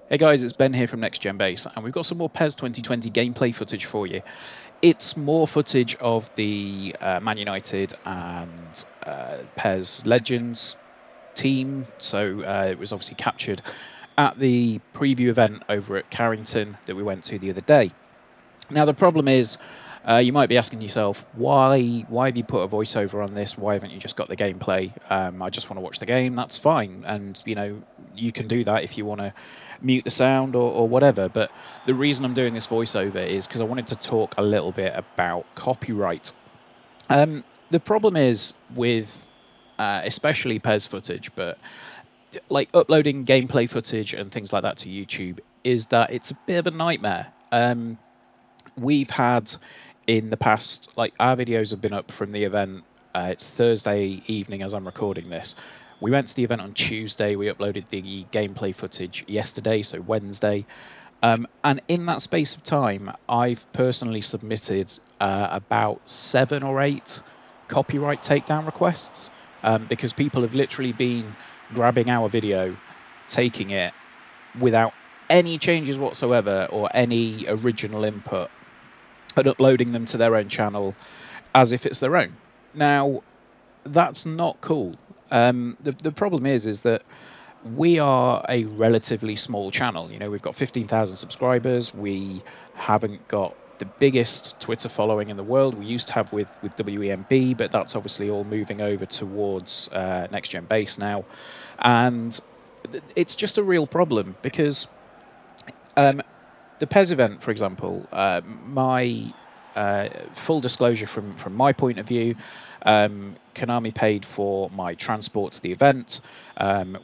Hey guys, it's Ben here from Next Gen Base, and we've got some more PES 2020 gameplay footage for you. It's more footage of the Man United and PES Legends team, so it was obviously captured at the preview event over at Carrington that we went to the other day. Now the problem is, you might be asking yourself, why have you put a voiceover on this? Why haven't you just got the gameplay? I just want to watch the game. That's fine, and you can do that if you want to mute the sound or whatever. But the reason I'm doing this voiceover is because I wanted to talk a little bit about copyright. The problem is with especially PES footage, but like uploading gameplay footage and things like that to YouTube, is that it's a bit of a nightmare. We've had in the past, like our videos have been up from the event. It's Thursday evening as I'm recording this. We went to the event on Tuesday. We uploaded the gameplay footage yesterday, so Wednesday. And in that space of time, I've personally submitted about 7 or 8 copyright takedown requests because people have literally been grabbing our video, taking it without any changes whatsoever or any original input, and uploading them to their own channel as if it's their own. Now, that's not cool. The problem is that we are a relatively small channel. We've got 15,000 subscribers. We haven't got the biggest Twitter following in the world. We used to have with WEMB, but that's obviously all moving over towards Next Gen Base now. And it's just a real problem because the PES event, for example, my full disclosure from my point of view, Konami paid for my transport to the event.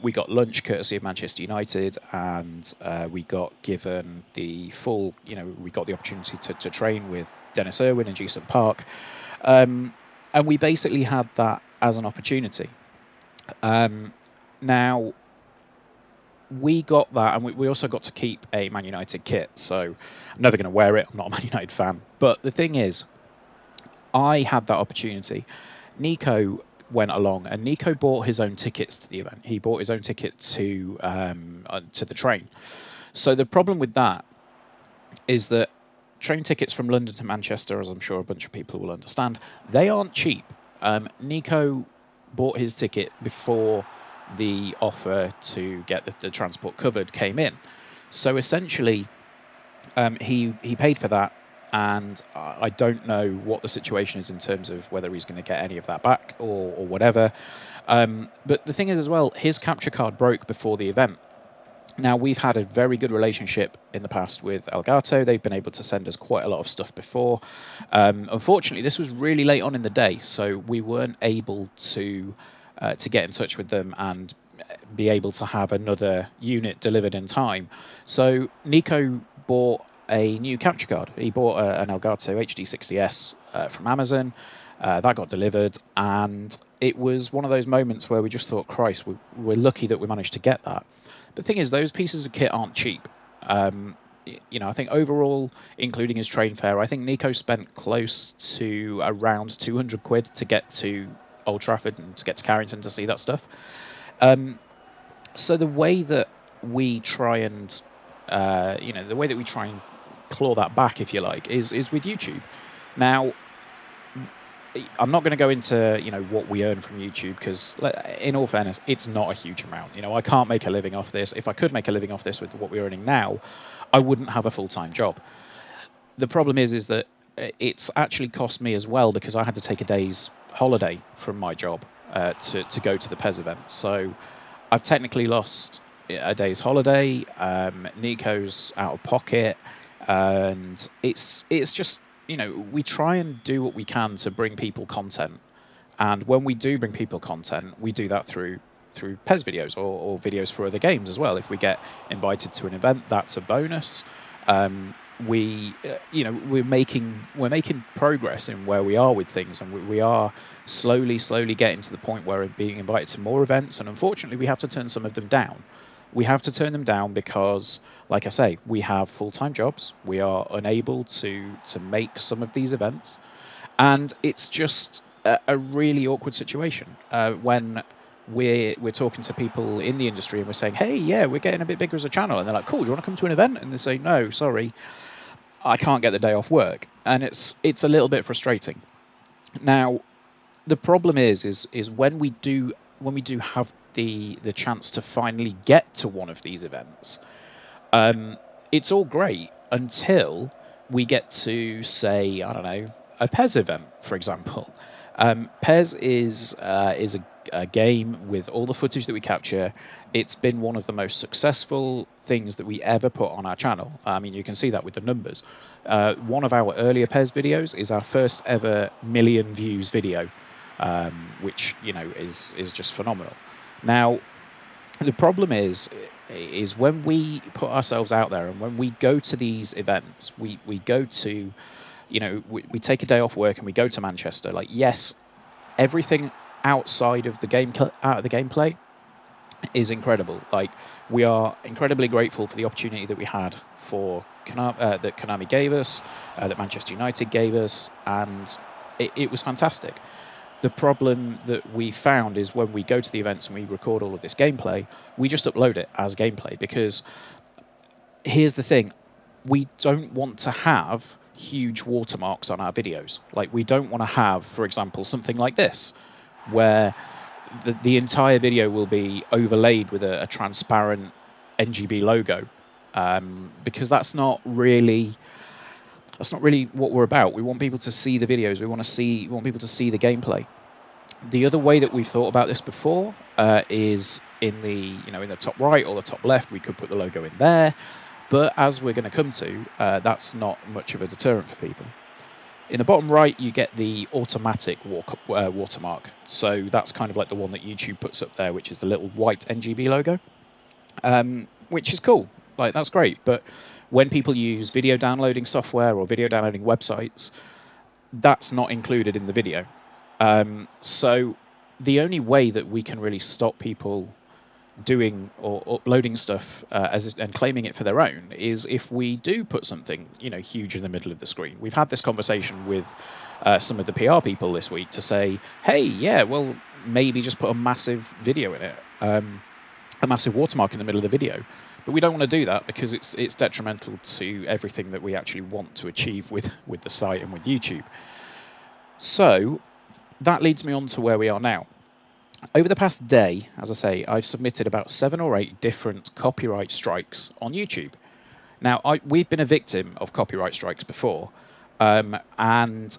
We got lunch courtesy of Manchester United, and we got given the full, we got the opportunity to train with Dennis Irwin in Geeson Park. And we basically had that as an opportunity. Now, we got that, and we also got to keep a Man United kit, so I'm never going to wear it. I'm not a Man United fan. But the thing is, I had that opportunity. Nico went along, and Nico bought his own tickets to the event. He bought his own ticket to the train. So the problem with that is that train tickets from London to Manchester, as I'm sure a bunch of people will understand, they aren't cheap. Nico bought his ticket before the offer to get the transport covered came in. So essentially, he paid for that, and I don't know what the situation is in terms of whether he's going to get any of that back or whatever. But the thing is as well, his capture card broke before the event. Now, we've had a very good relationship in the past with Elgato. They've been able to send us quite a lot of stuff before. Unfortunately, this was really late on in the day, so we weren't able to get in touch with them and be able to have another unit delivered in time. So Nico bought a new capture card. He bought an Elgato HD60S from Amazon. That got delivered, and it was one of those moments where we just thought, Christ, we're lucky that we managed to get that. The thing is, those pieces of kit aren't cheap. I think overall, including his train fare, I think Nico spent close to around 200 quid to get to Old Trafford and to get to Carrington to see that stuff. So the way that we try and, claw that back, if you like, is with YouTube. Now, I'm not going to go into what we earn from YouTube because, in all fairness, it's not a huge amount. I can't make a living off this. If I could make a living off this with what we're earning now, I wouldn't have a full-time job. The problem is that it's actually cost me as well because I had to take a day's holiday from my job to go to the PES event. So I've technically lost a day's holiday. Nico's out of pocket, and it's just we try and do what we can to bring people content. And when we do bring people content, we do that through PES videos or videos for other games as well. If we get invited to an event, that's a bonus. We're making progress in where we are with things, and we are slowly getting to the point where we're being invited to more events, and unfortunately we have to turn some of them down. We have to turn them down because, like I say, we have full-time jobs. We are unable to make some of these events, and it's just a really awkward situation when we're talking to people in the industry and we're saying, hey, yeah, we're getting a bit bigger as a channel, and they're like, cool, do you want to come to an event? And they say, no, sorry, I can't get the day off work, and it's a little bit frustrating. Now, the problem is when we do have the chance to finally get to one of these events, it's all great until we get to, say, I don't know, a PES event, for example. PES is a game with all the footage that we capture. It's been one of the most successful things that we ever put on our channel. I mean, you can see that with the numbers. One of our earlier PES videos is our first ever million views video, which, you know, is just phenomenal. Now, the problem is when we put ourselves out there and when we go to these events, we go to, you know, we take a day off work and we go to Manchester. Like, yes, everything outside of the gameplay is incredible. Like, we are incredibly grateful for the opportunity that we had for that Konami gave us, that Manchester United gave us, and it was fantastic. The problem that we found is when we go to the events and we record all of this gameplay, we just upload it as gameplay, because here's the thing, we don't want to have huge watermarks on our videos. Like, we don't want to have, for example, something like this, where the entire video will be overlaid with a transparent NGB logo, because that's not really what we're about. We want people to see the videos. We want people to see the gameplay. The other way that we've thought about this before is in the top right or the top left. We could put the logo in there, but as we're going to come to, that's not much of a deterrent for people. In the bottom right, you get the automatic watermark. So that's kind of like the one that YouTube puts up there, which is the little white NGB logo, which is cool. Like, that's great. But when people use video downloading software or video downloading websites, that's not included in the video. So the only way that we can really stop people doing or uploading stuff and claiming it for their own is if we do put something, you know, huge in the middle of the screen. We've had this conversation with some of the PR people this week to say, hey, yeah, well, maybe just put a massive video in it, a massive watermark in the middle of the video. But we don't want to do that because it's detrimental to everything that we actually want to achieve with the site and with YouTube. So that leads me on to where we are now. Over the past day, as I say, I've submitted about 7 or 8 different copyright strikes on YouTube. Now, we've been a victim of copyright strikes before, and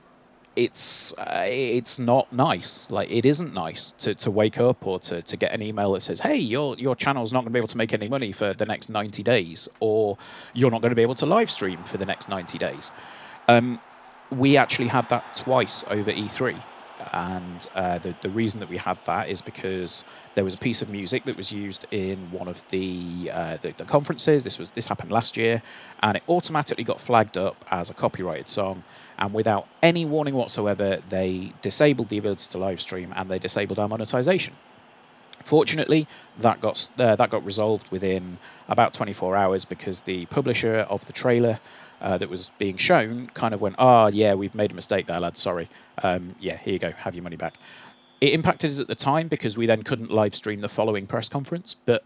it's not nice. Like, it isn't nice to wake up or to get an email that says, hey, your channel's not going to be able to make any money for the next 90 days, or you're not going to be able to live stream for the next 90 days. We actually had that twice over E3. And the reason that we had that is because there was a piece of music that was used in one of the conferences. This happened last year, and it automatically got flagged up as a copyrighted song. And without any warning whatsoever, they disabled the ability to live stream and they disabled our monetization. Fortunately, that got resolved within about 24 hours because the publisher of the trailer that was being shown kind of went, yeah, we've made a mistake there, lads, sorry. Yeah, here you go, have your money back. It impacted us at the time because we then couldn't live stream the following press conference, but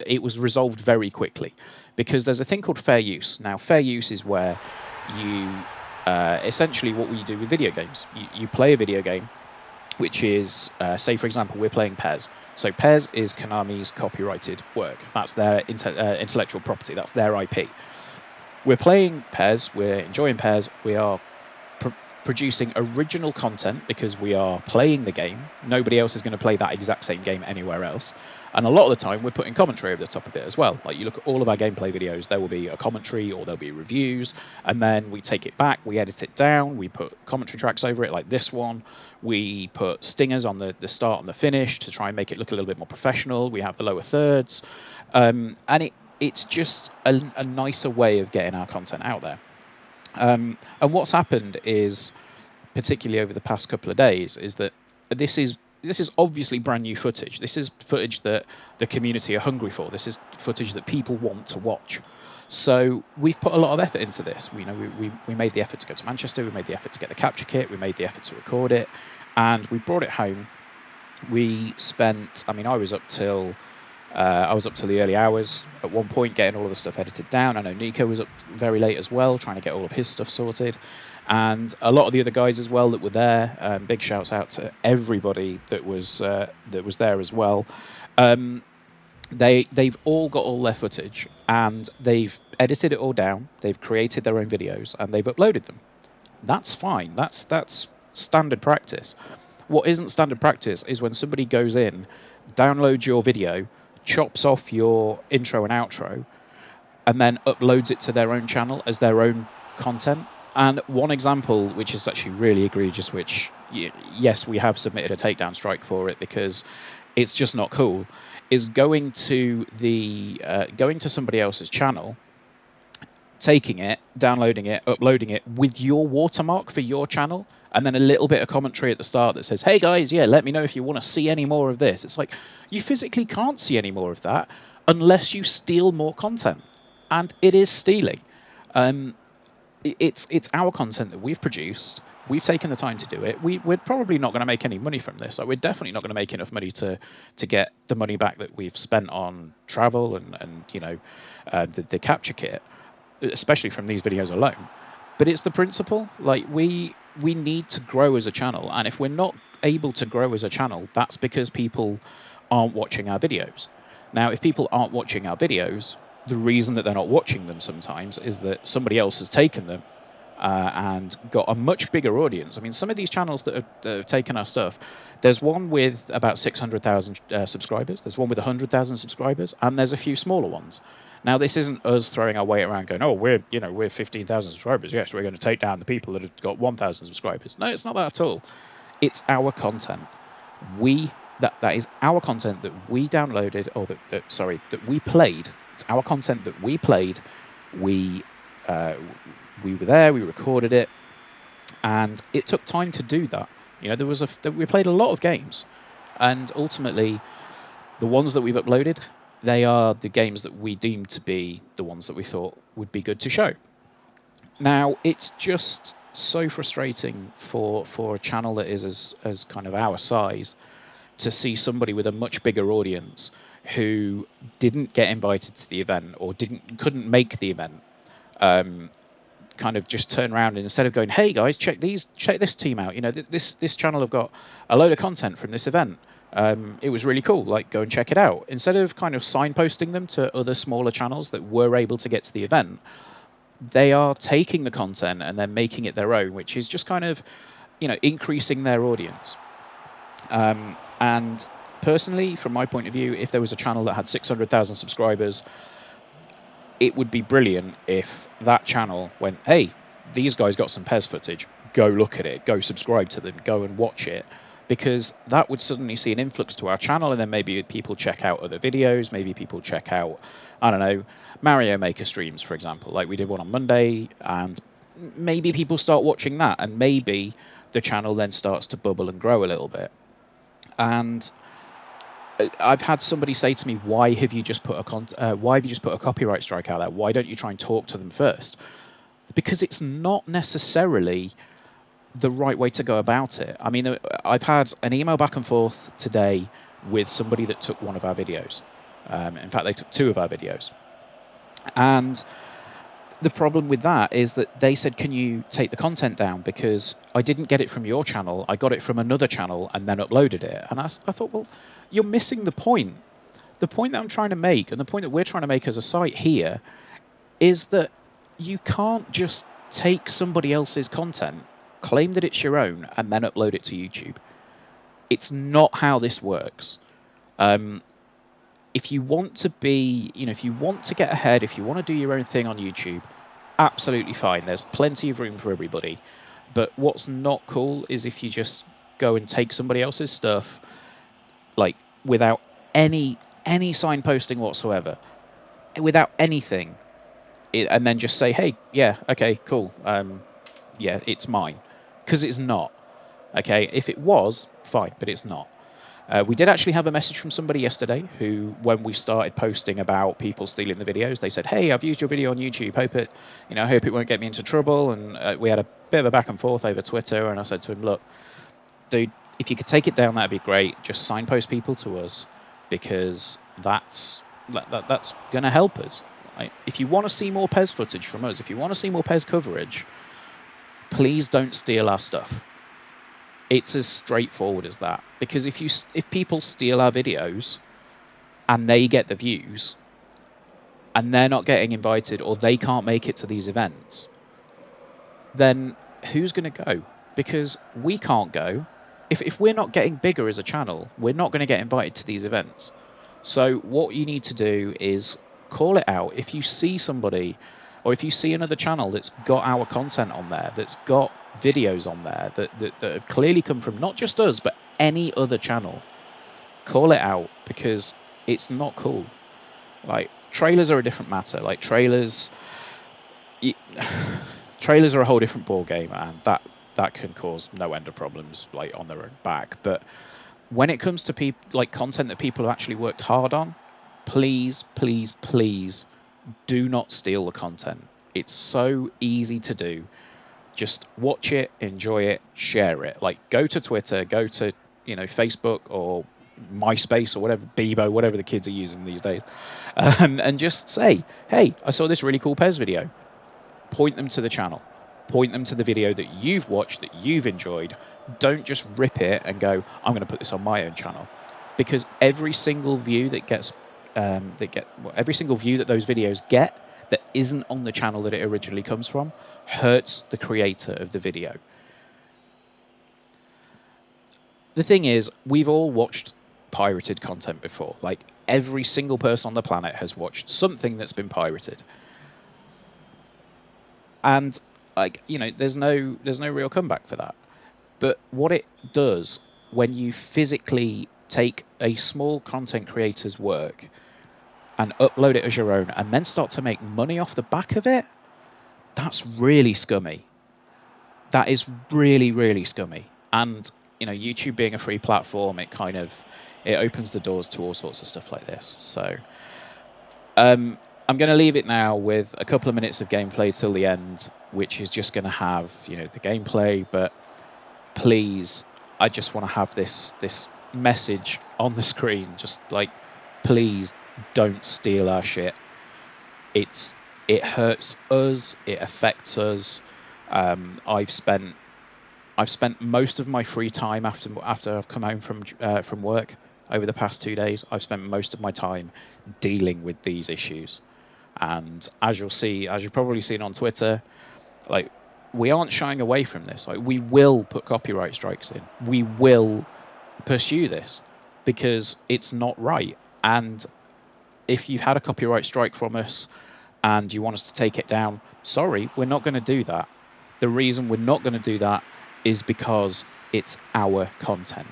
it was resolved very quickly because there's a thing called fair use. Now, fair use is where you, essentially what we do with video games. You play a video game, which is, say, for example, we're playing PES. So PES is Konami's copyrighted work. That's their intellectual property. That's their IP. We're playing PES. We're enjoying PES. We are producing original content because we are playing the game. Nobody else is going to play that exact same game anywhere else. And a lot of the time, we're putting commentary over the top of it as well. Like, you look at all of our gameplay videos, there will be a commentary or there'll be reviews, and then we take it back, we edit it down, we put commentary tracks over it like this one, we put stingers on the start and the finish to try and make it look a little bit more professional, we have the lower thirds, and it's just a nicer way of getting our content out there. And what's happened is, particularly over the past couple of days, is that this is obviously brand new footage. This is footage that the community are hungry for. This is footage that people want to watch. So we've put a lot of effort into this. We made the effort to go to Manchester. We made the effort to get the capture kit. We made the effort to record it, and we brought it home. We spent, I mean, I was up till the early hours at one point getting all of the stuff edited down. I know Nico was up very late as well, trying to get all of his stuff sorted. And a lot of the other guys as well that were there. Big shouts out to everybody that was there as well. They've all got all their footage and they've edited it all down. They've created their own videos and they've uploaded them. That's fine. That's standard practice. What isn't standard practice is when somebody goes in, downloads your video, chops off your intro and outro, and then uploads it to their own channel as their own content. And one example, which is actually really egregious, which, yes, we have submitted a takedown strike for it because it's just not cool, is going to somebody else's channel, taking it, downloading it, uploading it with your watermark for your channel, and then a little bit of commentary at the start that says, hey guys, yeah, let me know if you want to see any more of this. It's like, you physically can't see any more of that unless you steal more content. And it is stealing. It's our content that we've produced. We've taken the time to do it. We're probably not going to make any money from this. Like, we're definitely not going to make enough money to get the money back that we've spent on travel and the capture kit, especially from these videos alone. But it's the principle. Like, we need to grow as a channel, and if we're not able to grow as a channel, that's because people aren't watching our videos. Now, if people aren't watching our videos, the reason that they're not watching them sometimes is that somebody else has taken them and got a much bigger audience. I mean, some of these channels that have taken our stuff, there's one with about 600,000 subscribers, there's one with 100,000 subscribers, and there's a few smaller ones. Now, this isn't us throwing our weight around going, oh, we're 15,000 subscribers. Yes, we're going to take down the people that have got 1,000 subscribers. No, it's not that at all. It's our content. That is our content that we downloaded, or that we played. It's our content that we played. We were there. We recorded it, and it took time to do that. We played a lot of games, and ultimately, the ones that we've uploaded, they are the games that we deemed to be the ones that we thought would be good to show. Now, it's just so frustrating for a channel that is as kind of our size to see somebody with a much bigger audience who didn't get invited to the event or couldn't make the event, kind of just turn around and instead of going, hey guys, check this team out. This channel have got a load of content from this event. It was really cool. Like, go and check it out. Instead of kind of signposting them to other smaller channels that were able to get to the event, they are taking the content and they're making it their own, which is just kind of, increasing their audience. And personally, from my point of view, if there was a channel that had 600,000 subscribers, it would be brilliant if that channel went, hey, these guys got some PES footage. Go look at it. Go subscribe to them. Go and watch it. Because that would suddenly see an influx to our channel, and then maybe people check out other videos, maybe people check out, I don't know, Mario Maker streams, for example. Like, we did one on Monday, and maybe people start watching that, and maybe the channel then starts to bubble and grow a little bit. And I've had somebody say to me, why have you just put a copyright strike out there? Why don't you try and talk to them first? Because it's not necessarily the right way to go about it. I mean, I've had an email back and forth today with somebody that took one of our videos. In fact, they took two of our videos. And the problem with that is that they said, can you take the content down? Because I didn't get it from your channel. I got it from another channel and then uploaded it. And I thought, well, you're missing the point. The point that I'm trying to make, and the point that we're trying to make as a site here, is that you can't just take somebody else's content, claim that it's your own, and then upload it to YouTube. It's not how this works. If you want to be, if you want to get ahead, if you want to do your own thing on YouTube, absolutely fine. There's plenty of room for everybody. But what's not cool is if you just go and take somebody else's stuff, like, without any signposting whatsoever, without anything, and then just say, hey, yeah, okay, cool, yeah, it's mine. Because it's not. Okay, if it was, fine, but it's not. We did actually have a message from somebody yesterday who, when we started posting about people stealing the videos, they said, hey, I've used your video on YouTube, hope it won't get me into trouble. And we had a bit of a back and forth over Twitter, and I said to him, look, dude, if you could take it down, that'd be great. Just signpost people to us, because that's going to help us. Right? If you want to see more PES footage from us, if you want to see more PES coverage, please don't steal our stuff. It's as straightforward as that. Because if people steal our videos and they get the views and they're not getting invited, or they can't make it to these events, then who's going to go? Because we can't go. If we're not getting bigger as a channel, we're not going to get invited to these events. So what you need to do is call it out. If you see somebody, or if you see another channel that's got our content on there, that's got videos on there that have clearly come from not just us, but any other channel, call it out, because it's not cool. Like, trailers are a different matter. Like, trailers are a whole different ball game, and that can cause no end of problems, like, on their own back. But when it comes to like content that people have actually worked hard on, please, please, please do not steal the content. It's so easy to do. Just watch it, enjoy it, share it. Like, go to Twitter, go to, Facebook or MySpace or whatever, Bebo, whatever the kids are using these days, and just say, hey, I saw this really cool PES video. Point them to the channel. Point them to the video that you've watched, that you've enjoyed. Don't just rip it and go, I'm going to put this on my own channel. Because every single view that every single view that those videos get that isn't on the channel that it originally comes from hurts the creator of the video. The thing is, we've all watched pirated content before. Like, every single person on the planet has watched something that's been pirated. And, like, there's no real comeback for that. But what it does when you physically take a small content creator's work and upload it as your own, and then start to make money off the back of it, that's really scummy. That is really, really scummy. And, YouTube being a free platform, it opens the doors to all sorts of stuff like this. So, I'm going to leave it now with a couple of minutes of gameplay till the end, which is just going to have, the gameplay. But please, I just want to have this message on the screen. Just like, please don't steal our shit. It hurts us. It affects us. I've spent most of my free time after I've come home from work over the past 2 days. I've spent most of my time dealing with these issues. And as you've probably seen on Twitter, like, we aren't shying away from this. Like, we will put copyright strikes in. We will pursue this because it's not right. And if you've had a copyright strike from us and you want us to take it down, sorry, we're not going to do that. The reason we're not going to do that is because it's our content.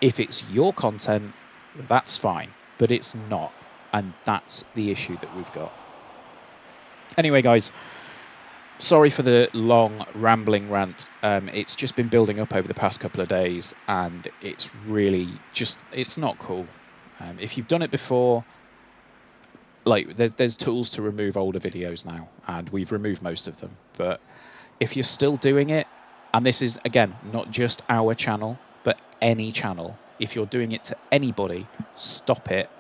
If it's your content, that's fine, but it's not. And that's the issue that we've got. Anyway, guys, sorry for the long, rambling rant. It's just been building up over the past couple of days, and it's really it's not cool. If you've done it before, like, there's tools to remove older videos now, and we've removed most of them. But if you're still doing it, and this is, again, not just our channel, but any channel, if you're doing it to anybody, stop it.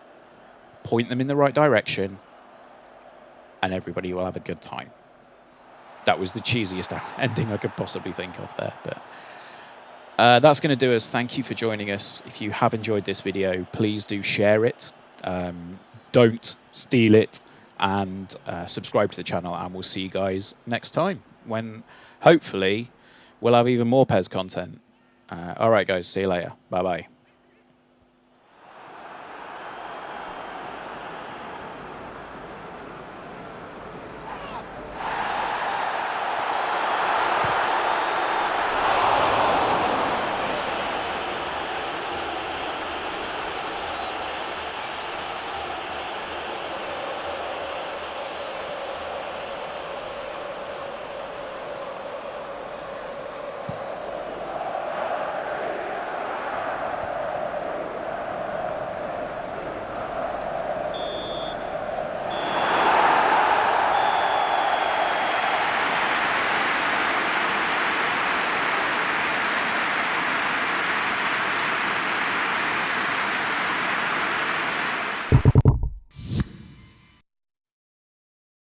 Point them in the right direction, and everybody will have a good time. That was the cheesiest ending I could possibly think of there. But that's going to do us. Thank you for joining us. If you have enjoyed this video, please do share it. Don't steal it. And subscribe to the channel. And we'll see you guys next time, when hopefully we'll have even more PES content. All right, guys. See you later. Bye-bye.